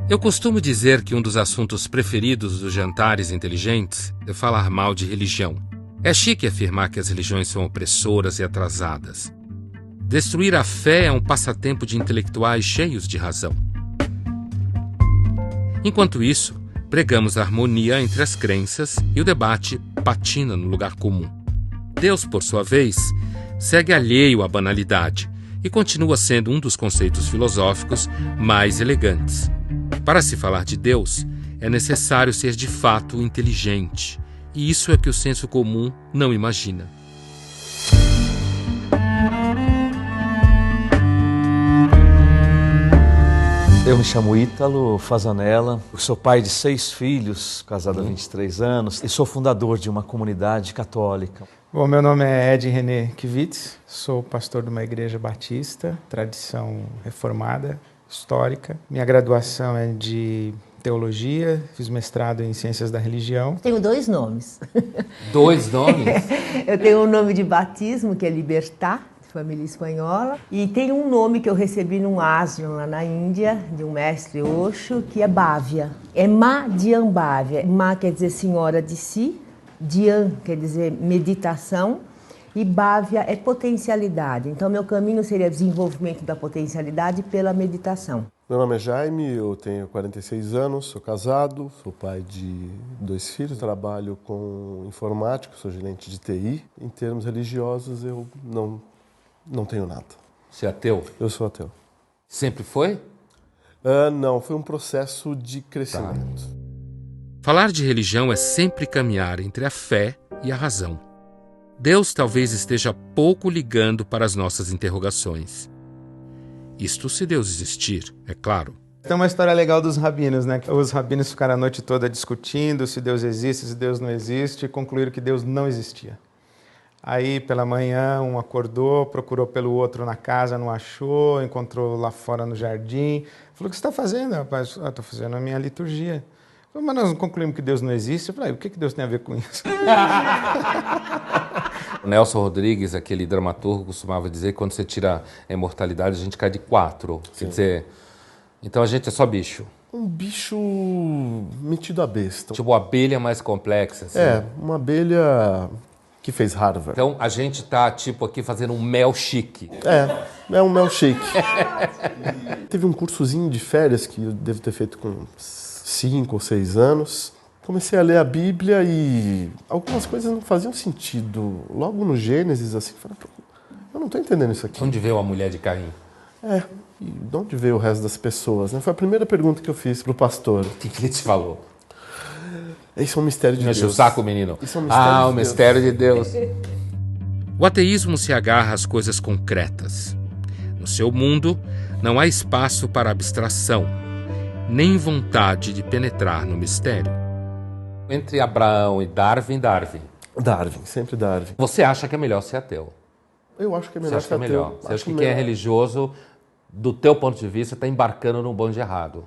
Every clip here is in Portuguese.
Eu costumo dizer que um dos assuntos preferidos dos jantares inteligentes é falar mal de religião. É chique afirmar que as religiões são opressoras e atrasadas. Destruir a fé é um passatempo de intelectuais cheios de razão. Enquanto isso, pregamos a harmonia entre as crenças e o debate patina no lugar comum. Deus, por sua vez, segue alheio à banalidade e continua sendo um dos conceitos filosóficos mais elegantes. Para se falar de Deus, é necessário ser de fato inteligente, e isso é que o senso comum não imagina. Eu me chamo Ítalo Fazanella, sou pai de 6 filhos, casado há 23 anos, e sou fundador de uma comunidade católica. Bom, meu nome é Ed René Kivitz, sou pastor de uma igreja batista, tradição reformada, histórica. Minha graduação é de teologia, fiz mestrado em ciências da religião. Tenho 2 nomes. 2 nomes? Eu tenho um nome de batismo, que é Libertar, de família espanhola. E tenho um nome que eu recebi num ashram lá na Índia, de um mestre Osho, que é Bhavya. É Ma Dhyan Bhavya. Ma quer dizer senhora de si, Dhyan quer dizer meditação, e Bhavya é potencialidade. Então, meu caminho seria desenvolvimento da potencialidade pela meditação. Meu nome é Jaime, eu tenho 46 anos, sou casado, sou pai de 2 filhos, trabalho com informática, sou gerente de TI. Em termos religiosos, eu não tenho nada. Você é ateu? Eu sou ateu. Sempre foi? Não, foi um processo de crescimento. Falar de religião é sempre caminhar entre a fé e a razão. Deus talvez esteja pouco ligando para as nossas interrogações. Isto se Deus existir, é claro. Tem uma história legal dos rabinos, né? Os rabinos ficaram a noite toda discutindo se Deus existe, se Deus não existe, e concluíram que Deus não existia. Aí, pela manhã, um acordou, procurou pelo outro na casa, não achou, encontrou lá fora no jardim. Falou, o que você está fazendo, rapaz? Estou fazendo a minha liturgia. Falei, mas nós não concluímos que Deus não existe? Eu falei, o que Deus tem a ver com isso? O Nelson Rodrigues, aquele dramaturgo, costumava dizer que quando você tira a imortalidade, a gente cai de 4. Quer dizer, então a gente é só bicho. Um bicho metido a besta. Tipo, uma abelha mais complexa. Assim. Uma abelha que fez Harvard. Então a gente tá, tipo, aqui fazendo um mel chique. É um mel shake. Teve um cursozinho de férias que eu devo ter feito com 5 ou 6 anos. Comecei a ler a Bíblia e algumas coisas não faziam sentido. Logo no Gênesis, assim, falei, eu não estou entendendo isso aqui. Onde veio a mulher de Caim? E de onde veio o resto das pessoas? Né? Foi a primeira pergunta que eu fiz pro pastor. O que ele te falou? Isso é um mistério de Deus. Mexe o saco, menino. Isso é um mistério de Deus. O mistério de Deus. O ateísmo se agarra às coisas concretas. No seu mundo, não há espaço para abstração, nem vontade de penetrar no mistério. Entre Abraão e Darwin. Darwin, sempre Darwin. Você acha que é melhor ser ateu? Eu acho que é melhor ser ateu. Melhor. Você acha que quem é religioso, do teu ponto de vista, está embarcando num bonde errado?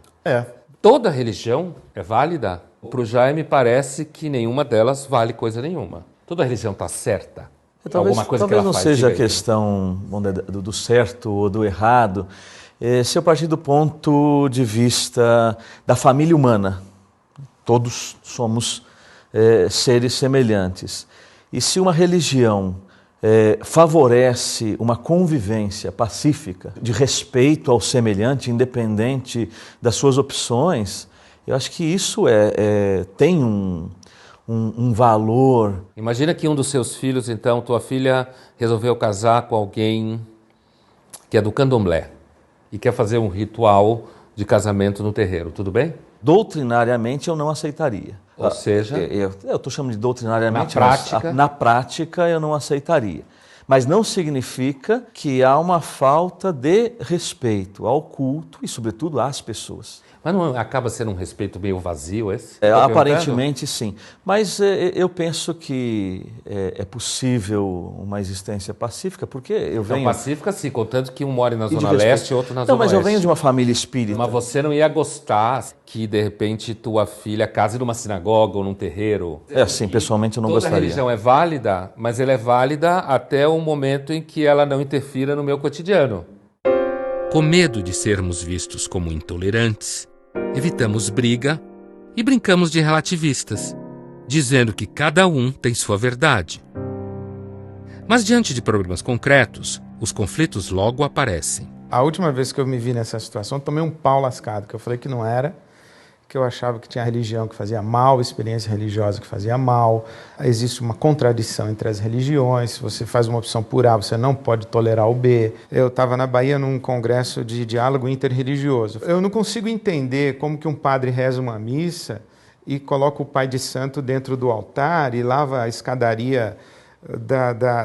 Toda religião é válida? Para o Jaime parece que nenhuma delas vale coisa nenhuma. Toda religião está certa? Talvez não seja a aí. Questão do certo ou do errado. Se eu partir do ponto de vista da família humana, todos somos seres semelhantes. E se uma religião favorece uma convivência pacífica, de respeito ao semelhante, independente das suas opções, eu acho que isso tem um valor. Imagina que um dos seus filhos, então, tua filha resolveu casar com alguém que é do candomblé e quer fazer um ritual de casamento no terreiro, tudo bem? Doutrinariamente eu não aceitaria. Ou seja... Eu estou chamando de doutrinariamente, na prática? Na prática eu não aceitaria. Mas não significa que há uma falta de respeito ao culto e, sobretudo, às pessoas. Mas não acaba sendo um respeito meio vazio esse? Tô Aparentemente sim, mas eu penso que é possível uma existência pacífica, porque eu venho... Não, pacífica sim, contanto que um mora na Zona Leste e outro na Zona Não, mas Oeste. eu venho de uma família espírita. Mas você não ia gostar que, de repente, tua filha case numa sinagoga ou num terreiro? Assim, pessoalmente eu não gostaria. Toda religião é válida, mas ela é válida até o momento em que ela não interfira no meu cotidiano. Com medo de sermos vistos como intolerantes, evitamos briga e brincamos de relativistas, dizendo que cada um tem sua verdade. Mas diante de problemas concretos, os conflitos logo aparecem. A última vez que eu me vi nessa situação, tomei um pau lascado, que eu falei que não era, que eu achava que tinha religião que fazia mal, experiência religiosa que fazia mal. Existe uma contradição entre as religiões. Se você faz uma opção por A, você não pode tolerar o B. Eu estava na Bahia num congresso de diálogo interreligioso. Eu não consigo entender como que um padre reza uma missa e coloca o pai de santo dentro do altar e lava a escadaria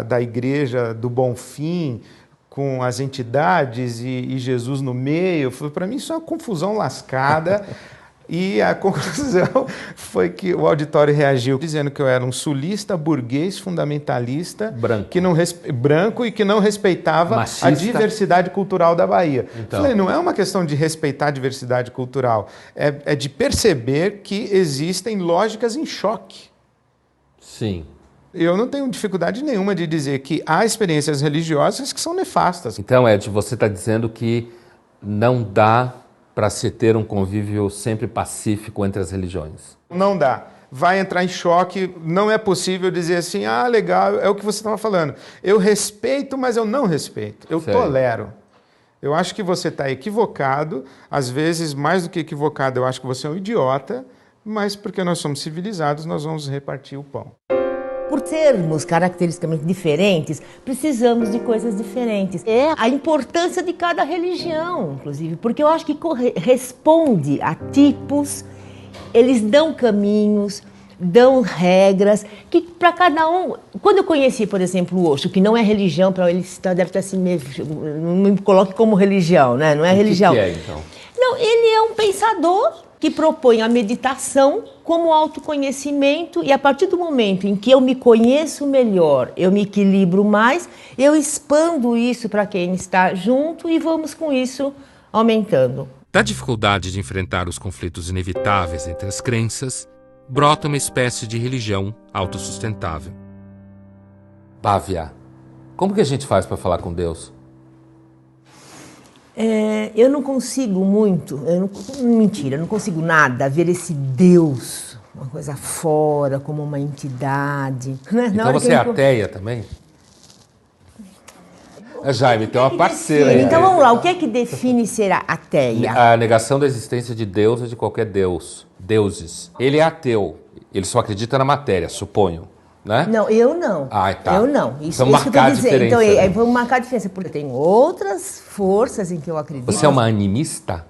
da igreja do Bonfim com as entidades e Jesus no meio. Para mim isso é uma confusão lascada. E a conclusão foi que o auditório reagiu dizendo que eu era um sulista, burguês, fundamentalista, branco e que não respeitava machista. A diversidade cultural da Bahia. Então. Falei, não é uma questão de respeitar a diversidade cultural, é de perceber que existem lógicas em choque. Sim. Eu não tenho dificuldade nenhuma de dizer que há experiências religiosas que são nefastas. Então, Ed, você está dizendo que não dá para se ter um convívio sempre pacífico entre as religiões? Não dá. Vai entrar em choque, não é possível dizer assim, ah, legal, é o que você estava falando. Eu respeito, mas eu não respeito. Eu tolero. Eu acho que você está equivocado, às vezes, mais do que equivocado, eu acho que você é um idiota, mas porque nós somos civilizados, nós vamos repartir o pão. Por sermos caracteristicamente diferentes, precisamos de coisas diferentes. É a importância de cada religião, inclusive, porque eu acho que responde a tipos, eles dão caminhos, dão regras, que para cada um... Quando eu conheci, por exemplo, o Osho, que não é religião, para ele deve estar assim, não me coloque como religião, né? Não é religião. O que é, então? Não, ele é um pensador que propõe a meditação como autoconhecimento, e a partir do momento em que eu me conheço melhor, eu me equilibro mais, eu expando isso para quem está junto e vamos com isso aumentando. Da dificuldade de enfrentar os conflitos inevitáveis entre as crenças, brota uma espécie de religião autossustentável. Bávia, como que a gente faz para falar com Deus? Eu não consigo muito, mentira, eu não consigo nada ver esse Deus, uma coisa fora, como uma entidade. Então você é ateia também? Jaime, tem uma parceira aí. Então vamos lá, o que é que define ser ateia? A negação da existência de Deus ou de qualquer Deus, deuses. Ele é ateu, ele só acredita na matéria, suponho. Né? Não, eu não. Ah, tá. Eu não. Isso, vamos marcar a diferença. Então, vamos marcar a diferença, porque tem outras forças em que eu acredito. Você é uma animista?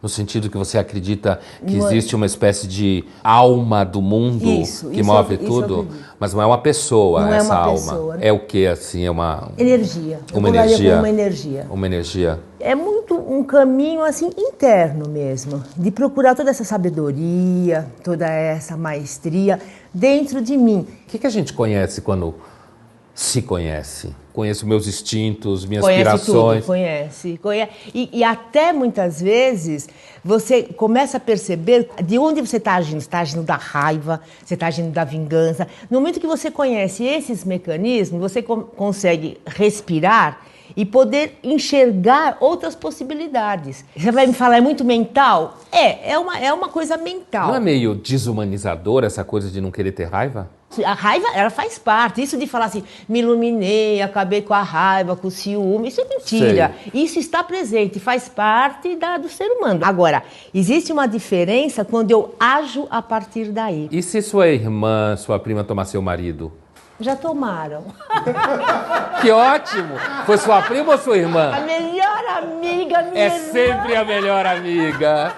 No sentido que você acredita que existe uma espécie de alma do mundo que move tudo? Mas não é uma pessoa não essa é uma alma. Pessoa, né? É o que, assim? É uma... Energia. Uma energia. Uma energia. Uma energia. É muito um caminho assim interno mesmo, de procurar toda essa sabedoria, toda essa maestria dentro de mim. O que a gente conhece quando se conhece? Conheço meus instintos, minhas aspirações. Conhece. E até muitas vezes você começa a perceber de onde você está agindo. Você está agindo da raiva, você está agindo da vingança. No momento que você conhece esses mecanismos, você consegue respirar e poder enxergar outras possibilidades. Você vai me falar, é muito mental? É uma coisa mental. Não é meio desumanizador essa coisa de não querer ter raiva? A raiva, ela faz parte. Isso de falar assim, me iluminei, acabei com a raiva, com o ciúme, isso é mentira. Sei. Isso está presente, faz parte do ser humano. Agora, existe uma diferença quando eu ajo a partir daí. E se sua irmã, sua prima tomar seu marido? Já tomaram. Que ótimo! Foi sua prima ou sua irmã? A melhor amiga, minha irmã. Sempre a melhor amiga.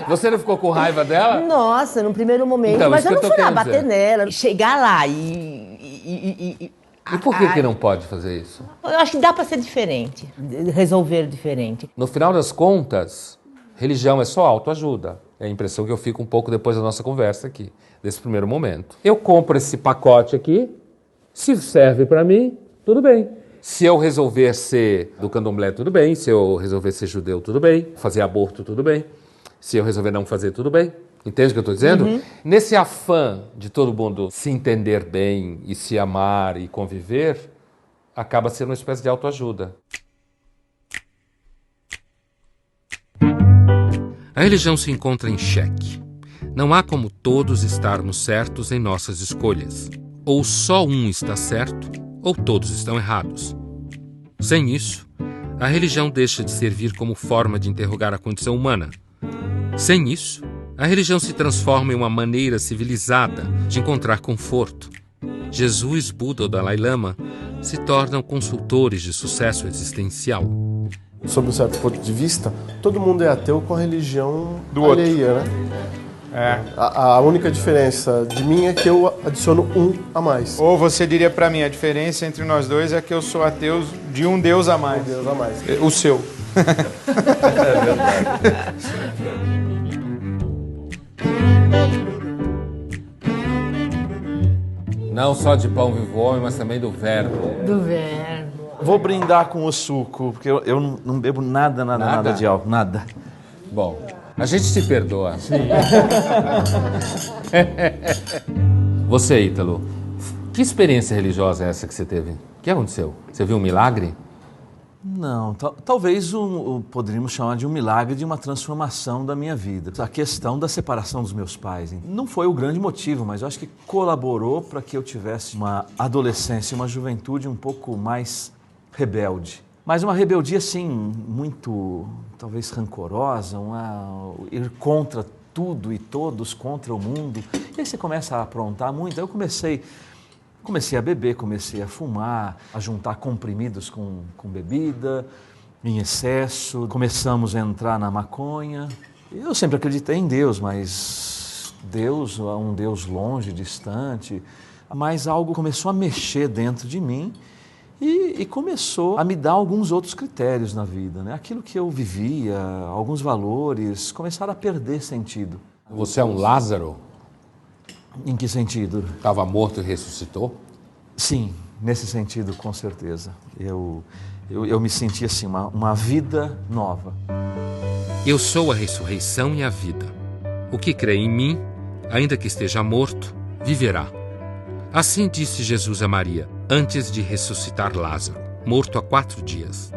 Você não ficou com raiva dela? Nossa, no primeiro momento, então, mas eu não fui lá bater nela. Chegar lá e E por que não pode fazer isso? Eu acho que dá para ser diferente, resolver diferente. No final das contas, religião é só autoajuda. É a impressão que eu fico um pouco depois da nossa conversa aqui, desse primeiro momento. Eu compro esse pacote aqui, se serve para mim, tudo bem. Se eu resolver ser do candomblé, tudo bem. Se eu resolver ser judeu, tudo bem. Fazer aborto, tudo bem. Se eu resolver não fazer, tudo bem. Entende o que eu estou dizendo? Uhum. Nesse afã de todo mundo se entender bem e se amar e conviver, acaba sendo uma espécie de autoajuda. A religião se encontra em xeque. Não há como todos estarmos certos em nossas escolhas. Ou só um está certo, ou todos estão errados. Sem isso, a religião deixa de servir como forma de interrogar a condição humana. Sem isso, a religião se transforma em uma maneira civilizada de encontrar conforto. Jesus, Buda ou Dalai Lama se tornam consultores de sucesso existencial. Sob um certo ponto de vista, todo mundo é ateu com a religião do alheia, outro, né? É. A única diferença de mim é que eu adiciono um a mais. Ou você diria para mim, a diferença entre nós dois é que eu sou ateu de um Deus a mais. Um Deus a mais. O seu. É verdade. Não só de pão vivo homem, mas também do verbo. Do verbo. Vou brindar com o suco, porque eu não bebo nada de álcool, nada. Bom, a gente te perdoa. Sim. Você, Ítalo, que experiência religiosa é essa que você teve? O que aconteceu? Você viu um milagre? Não, talvez poderíamos chamar de um milagre de uma transformação da minha vida. A questão da separação dos meus pais não foi o grande motivo, mas eu acho que colaborou para que eu tivesse uma adolescência, uma juventude um pouco mais rebelde. Mas uma rebeldia, assim, muito, talvez, rancorosa, ir contra tudo e todos, contra o mundo. E aí você começa a aprontar muito. Aí eu comecei a beber, comecei a fumar, a juntar comprimidos com bebida, em excesso. Começamos a entrar na maconha. Eu sempre acreditei em Deus, mas Deus é um Deus longe, distante. Mas algo começou a mexer dentro de mim e começou a me dar alguns outros critérios na vida, né? Aquilo que eu vivia, alguns valores, começaram a perder sentido. Você é um Lázaro? Em que sentido? Estava morto e ressuscitou? Sim, nesse sentido, com certeza. Eu me senti assim, uma vida nova. Eu sou a ressurreição e a vida. O que crê em mim, ainda que esteja morto, viverá. Assim disse Jesus a Maria, antes de ressuscitar Lázaro, morto há 4 dias.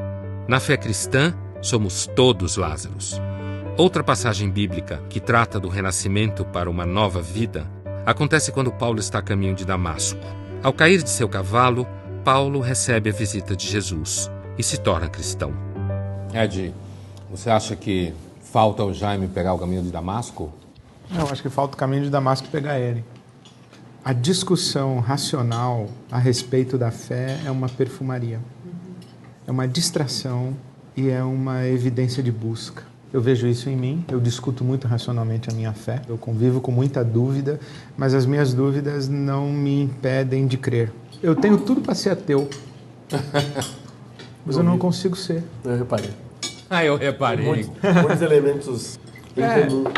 Na fé cristã, somos todos Lázaros. Outra passagem bíblica que trata do renascimento para uma nova vida acontece quando Paulo está a caminho de Damasco. Ao cair de seu cavalo, Paulo recebe a visita de Jesus e se torna cristão. Ed, você acha que falta o Jaime pegar o caminho de Damasco? Não, acho que falta o caminho de Damasco pegar ele. A discussão racional a respeito da fé é uma perfumaria. É uma distração e é uma evidência de busca. Eu vejo isso em mim, eu discuto muito racionalmente a minha fé, eu convivo com muita dúvida, mas as minhas dúvidas não me impedem de crer. Eu tenho tudo para ser ateu, mas eu não consigo ser. Eu reparei. Eu reparei. Muitos elementos...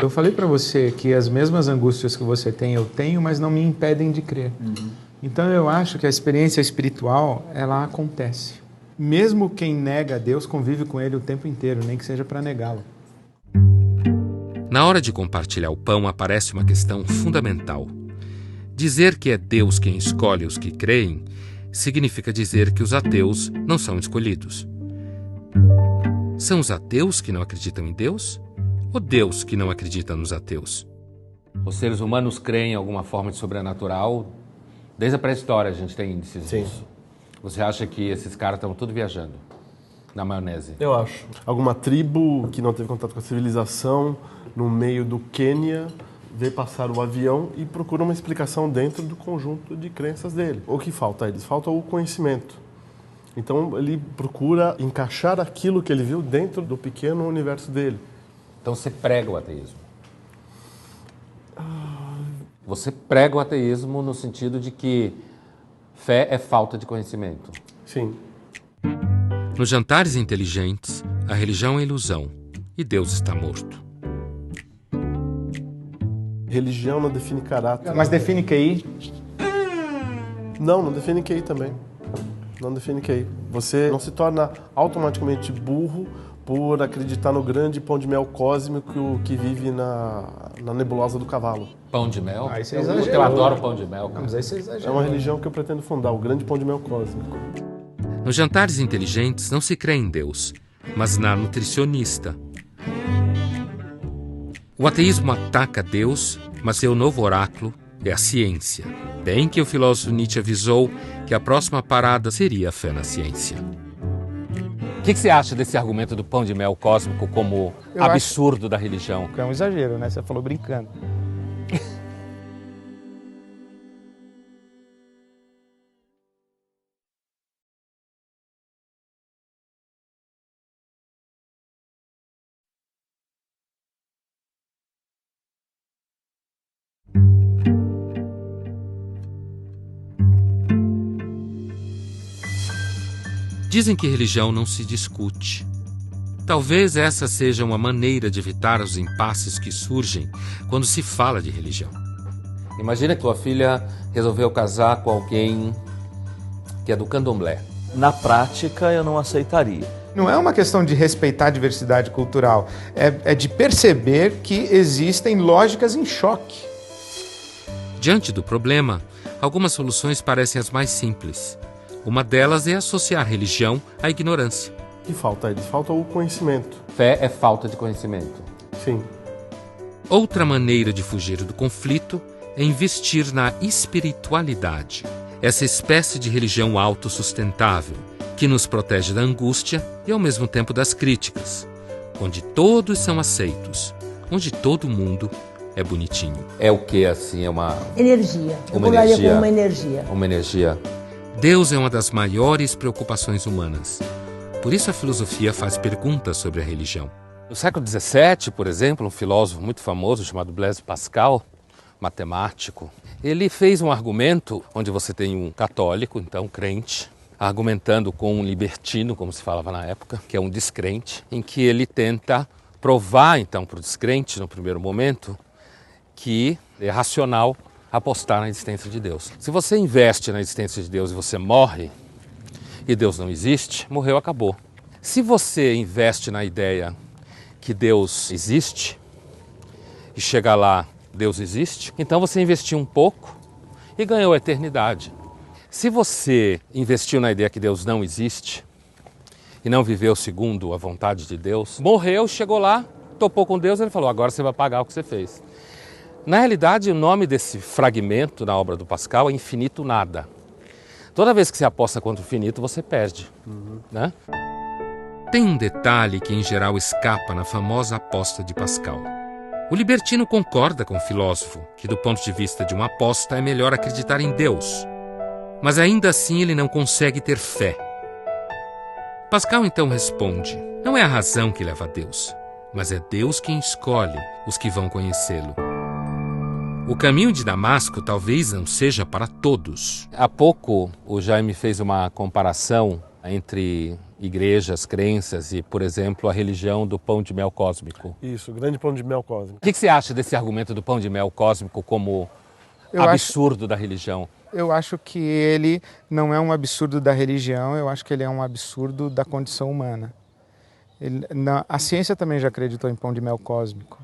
Eu falei para você que as mesmas angústias que você tem, eu tenho, mas não me impedem de crer. Uhum. Então eu acho que a experiência espiritual, ela acontece. Mesmo quem nega a Deus convive com Ele o tempo inteiro, nem que seja para negá-lo. Na hora de compartilhar o pão aparece uma questão fundamental. Dizer que é Deus quem escolhe os que creem significa dizer que os ateus não são escolhidos. São os ateus que não acreditam em Deus? Ou Deus que não acredita nos ateus? Os seres humanos creem em alguma forma de sobrenatural. Desde a pré-história a gente tem índices disso. Você acha que esses caras estão tudo viajando na maionese? Eu acho. Alguma tribo que não teve contato com a civilização, no meio do Quênia, vê passar o avião e procura uma explicação dentro do conjunto de crenças dele. O que falta a eles? Falta o conhecimento. Então ele procura encaixar aquilo que ele viu dentro do pequeno universo dele. Então você prega o ateísmo? Você prega o ateísmo no sentido de que Fé é falta de conhecimento. Sim. Nos jantares inteligentes, a religião é ilusão e Deus está morto. Religião não define caráter. Mas define QI. Não define QI também. Não define QI. Você não se torna automaticamente burro por acreditar no grande pão de mel cósmico que vive na nebulosa do cavalo. Pão de mel? Aí você exagerou. Eu adoro pão de mel. Mas aí você É exagerou. uma religião que eu pretendo fundar, o grande pão de mel cósmico. Nos jantares inteligentes não se crê em Deus, mas na nutricionista. O ateísmo ataca Deus, mas seu novo oráculo é a ciência. Bem que o filósofo Nietzsche avisou que a próxima parada seria a fé na ciência. O que você acha desse argumento do pão de mel cósmico como absurdo da religião? É um exagero, né? Você falou brincando. Dizem que religião não se discute. Talvez essa seja uma maneira de evitar os impasses que surgem quando se fala de religião. Imagina que tua filha resolveu casar com alguém que é do candomblé. Na prática, eu não aceitaria. Não é uma questão de respeitar a diversidade cultural, é de perceber que existem lógicas em choque. Diante do problema, algumas soluções parecem as mais simples. Uma delas é associar a religião à ignorância. O que falta, Ed? Falta o conhecimento. Fé é falta de conhecimento. Sim. Outra maneira de fugir do conflito é investir na espiritualidade, essa espécie de religião autossustentável, que nos protege da angústia e ao mesmo tempo das críticas, onde todos são aceitos, onde todo mundo é bonitinho. É o que, assim, é uma... Energia. Eu colocaria como uma energia. Uma energia. Deus é uma das maiores preocupações humanas. Por isso a filosofia faz perguntas sobre a religião. No século XVII, por exemplo, um filósofo muito famoso chamado Blaise Pascal, matemático, ele fez um argumento onde você tem um católico, então crente, argumentando com um libertino, como se falava na época, que é um descrente, em que ele tenta provar, então, para o descrente, no primeiro momento, que é racional apostar na existência de Deus. Se você investe na existência de Deus e você morre, e Deus não existe, morreu, acabou. Se você investe na ideia que Deus existe, e chega lá, Deus existe, então você investiu um pouco e ganhou a eternidade. Se você investiu na ideia que Deus não existe, e não viveu segundo a vontade de Deus, morreu, chegou lá, topou com Deus, ele falou, agora você vai pagar o que você fez. Na realidade, o nome desse fragmento na obra do Pascal é infinito nada. Toda vez que você aposta contra o infinito, você perde. Né? Tem um detalhe que, em geral, escapa na famosa aposta de Pascal. O libertino concorda com o filósofo que, do ponto de vista de uma aposta, é melhor acreditar em Deus. Mas ainda assim ele não consegue ter fé. Pascal então responde, não é a razão que leva a Deus, mas é Deus quem escolhe os que vão conhecê-lo. O caminho de Damasco talvez não seja para todos. Há pouco o Jaime fez uma comparação entre igrejas, crenças e, por exemplo, a religião do pão de mel cósmico. Isso, o grande pão de mel cósmico. O que você acha desse argumento do pão de mel cósmico como absurdo da religião? Eu acho que ele não é um absurdo da religião, eu acho que ele é um absurdo da condição humana. A ciência também já acreditou em pão de mel cósmico.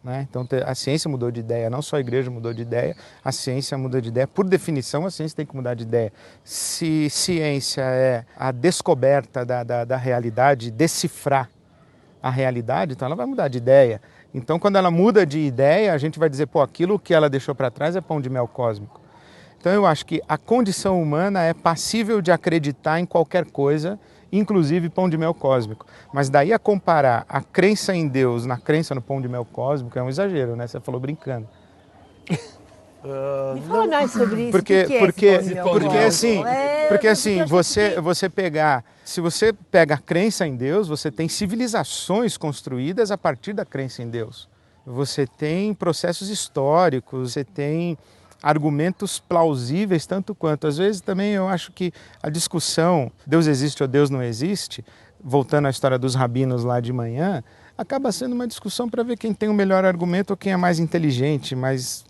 Né? Então a ciência mudou de ideia, não só a igreja mudou de ideia, a ciência mudou de ideia. Por definição, a ciência tem que mudar de ideia. Se ciência é a descoberta da realidade, decifrar a realidade, então ela vai mudar de ideia. Então quando ela muda de ideia, a gente vai dizer, pô, aquilo que ela deixou para trás é pão de mel cósmico. Então eu acho que a condição humana é passível de acreditar em qualquer coisa, inclusive pão de mel cósmico. Mas daí a comparar a crença em Deus na crença no pão de mel cósmico é um exagero, né? Você falou brincando. Me fala mais sobre isso. Porque assim, você pegar, se você pega a crença em Deus, você tem civilizações construídas a partir da crença em Deus. Você tem processos históricos, você tem argumentos plausíveis tanto quanto. Às vezes também eu acho que a discussão Deus existe ou Deus não existe, voltando à história dos rabinos lá de manhã, acaba sendo uma discussão para ver quem tem o melhor argumento ou quem é mais inteligente, mas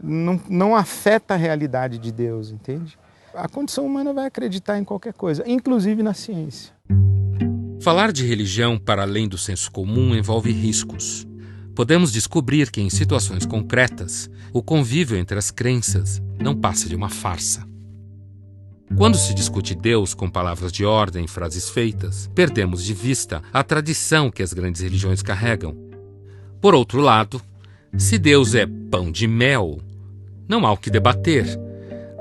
não afeta a realidade de Deus, entende? A condição humana vai acreditar em qualquer coisa, inclusive na ciência. Falar de religião para além do senso comum envolve riscos. Podemos descobrir que, em situações concretas, o convívio entre as crenças não passa de uma farsa. Quando se discute Deus com palavras de ordem e frases feitas, perdemos de vista a tradição que as grandes religiões carregam. Por outro lado, se Deus é pão de mel, não há o que debater.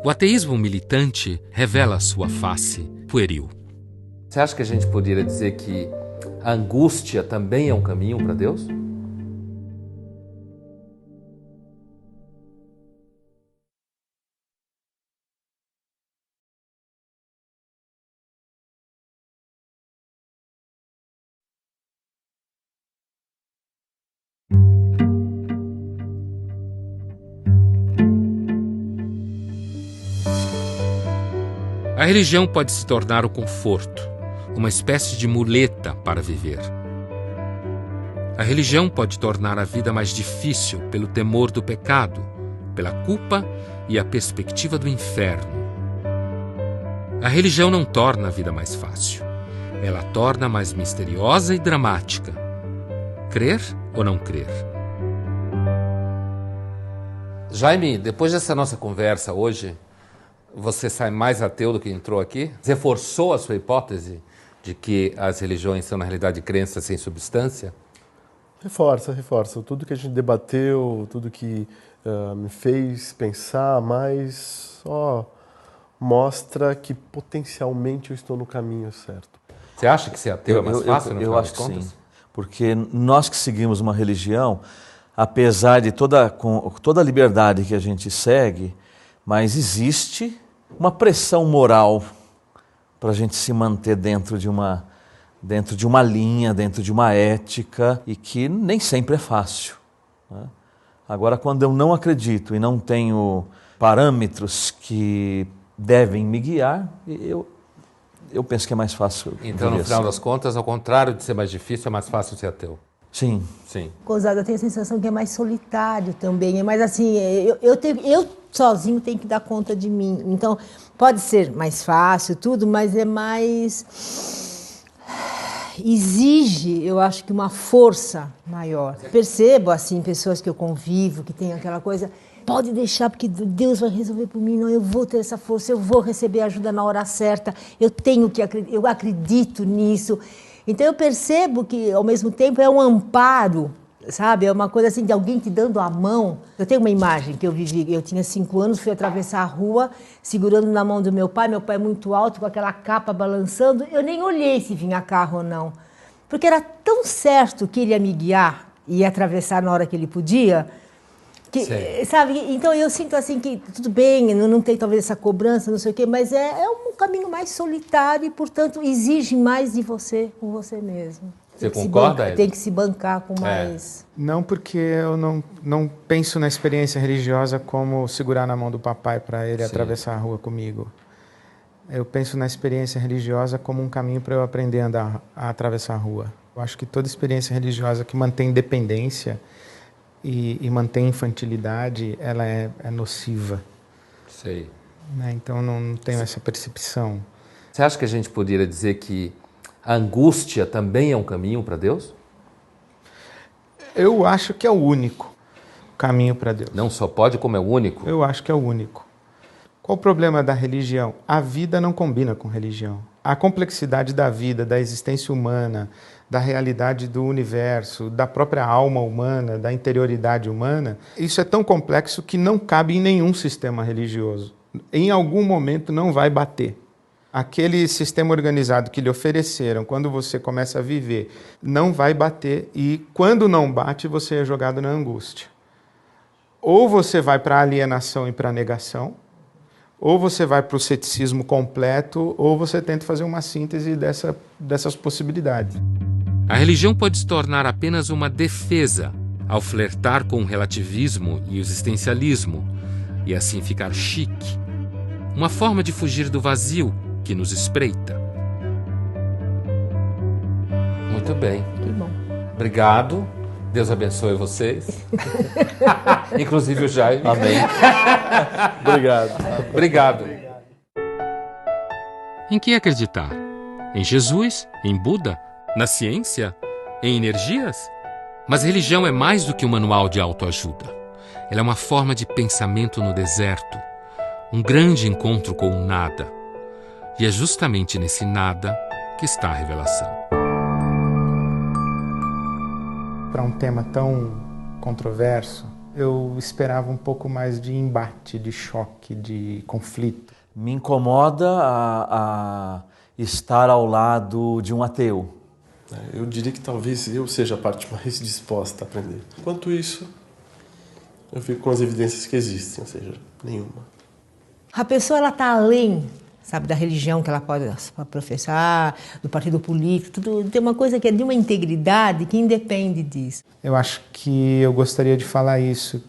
O ateísmo militante revela sua face pueril. Você acha que a gente poderia dizer que a angústia também é um caminho para Deus? A religião pode se tornar o conforto, uma espécie de muleta para viver. A religião pode tornar a vida mais difícil pelo temor do pecado, pela culpa e a perspectiva do inferno. A religião não torna a vida mais fácil. Ela a torna mais misteriosa e dramática. Crer ou não crer? Jaime, depois dessa nossa conversa hoje, você sai mais ateu do que entrou aqui? Reforçou a sua hipótese de que as religiões são, na realidade, crenças sem substância? Reforça. Tudo que a gente debateu, tudo que me fez pensar mais, só mostra que potencialmente eu estou no caminho certo. Você acha que ser ateu é mais fácil, no eu final acho das que contas? sim. Porque nós que seguimos uma religião, apesar de toda a liberdade que a gente segue, mas existe uma pressão moral para a gente se manter dentro de uma linha, dentro de uma ética, e que nem sempre é fácil, né? Agora, quando eu não acredito e não tenho parâmetros que devem me guiar, eu penso que é mais fácil. Então, no final das contas, ao contrário de ser mais difícil, é mais fácil ser ateu. Sim. Sim. Gonzaga, eu tenho a sensação que é mais solitário também, mas assim, eu sozinho tenho que dar conta de mim. Então, pode ser mais fácil, tudo, mas é mais... exige, eu acho que uma força maior. Percebo, assim, pessoas que eu convivo, que tem aquela coisa, pode deixar, porque Deus vai resolver por mim, não, eu vou ter essa força, eu vou receber ajuda na hora certa, eu acredito nisso. Então eu percebo que, ao mesmo tempo, é um amparo, sabe? É uma coisa assim de alguém te dando a mão. Eu tenho uma imagem que eu vivi, eu tinha 5 anos, fui atravessar a rua, segurando na mão do meu pai é muito alto, com aquela capa balançando, eu nem olhei se vinha carro ou não, porque era tão certo que ele ia me guiar e ia atravessar na hora que ele podia, que, sabe? Então eu sinto assim que tudo bem, não tem talvez essa cobrança, não sei o quê, mas é um caminho mais solitário e, portanto, exige mais de você com você mesmo. Você concorda? Tem que se bancar com mais... Não, porque eu não penso na experiência religiosa como segurar na mão do papai para ele atravessar a rua comigo. Eu penso na experiência religiosa como um caminho para eu aprender a atravessar a rua. Eu acho que toda experiência religiosa que mantém dependência e mantém infantilidade, ela é nociva. Sei. Né? Então, não tenho essa percepção. Você acha que a gente poderia dizer que a angústia também é um caminho para Deus? Eu acho que é o único caminho para Deus. Não só pode, como é o único? Eu acho que é o único. Qual o problema da religião? A vida não combina com religião. A complexidade da vida, da existência humana, da realidade do universo, da própria alma humana, da interioridade humana, isso é tão complexo que não cabe em nenhum sistema religioso. Em algum momento não vai bater. Aquele sistema organizado que lhe ofereceram, quando você começa a viver, não vai bater, e quando não bate, você é jogado na angústia. Ou você vai para a alienação e para a negação, ou você vai para o ceticismo completo, ou você tenta fazer uma síntese dessas possibilidades. A religião pode se tornar apenas uma defesa ao flertar com o relativismo e o existencialismo, e assim ficar chique. Uma forma de fugir do vazio que nos espreita. Muito bem. Que bom. Obrigado. Deus abençoe vocês. Inclusive o Jaime. Amém. Obrigado. Obrigado. Em que acreditar? Em Jesus? Em Buda? Na ciência? Em energias? Mas religião é mais do que um manual de autoajuda. Ela é uma forma de pensamento no deserto, um grande encontro com o nada. E é justamente nesse nada que está a revelação. Para um tema tão controverso, eu esperava um pouco mais de embate, de choque, de conflito. Me incomoda a estar ao lado de um ateu. Eu diria que talvez eu seja a parte mais disposta a aprender. Enquanto isso, eu fico com as evidências que existem, ou seja, nenhuma. A pessoa ela está além, sabe, da religião que ela pode professar, do partido político, tudo, tem uma coisa que é de uma integridade que independe disso. Eu acho que eu gostaria de falar isso,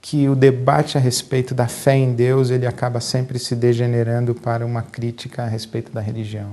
que o debate a respeito da fé em Deus, ele acaba sempre se degenerando para uma crítica a respeito da religião.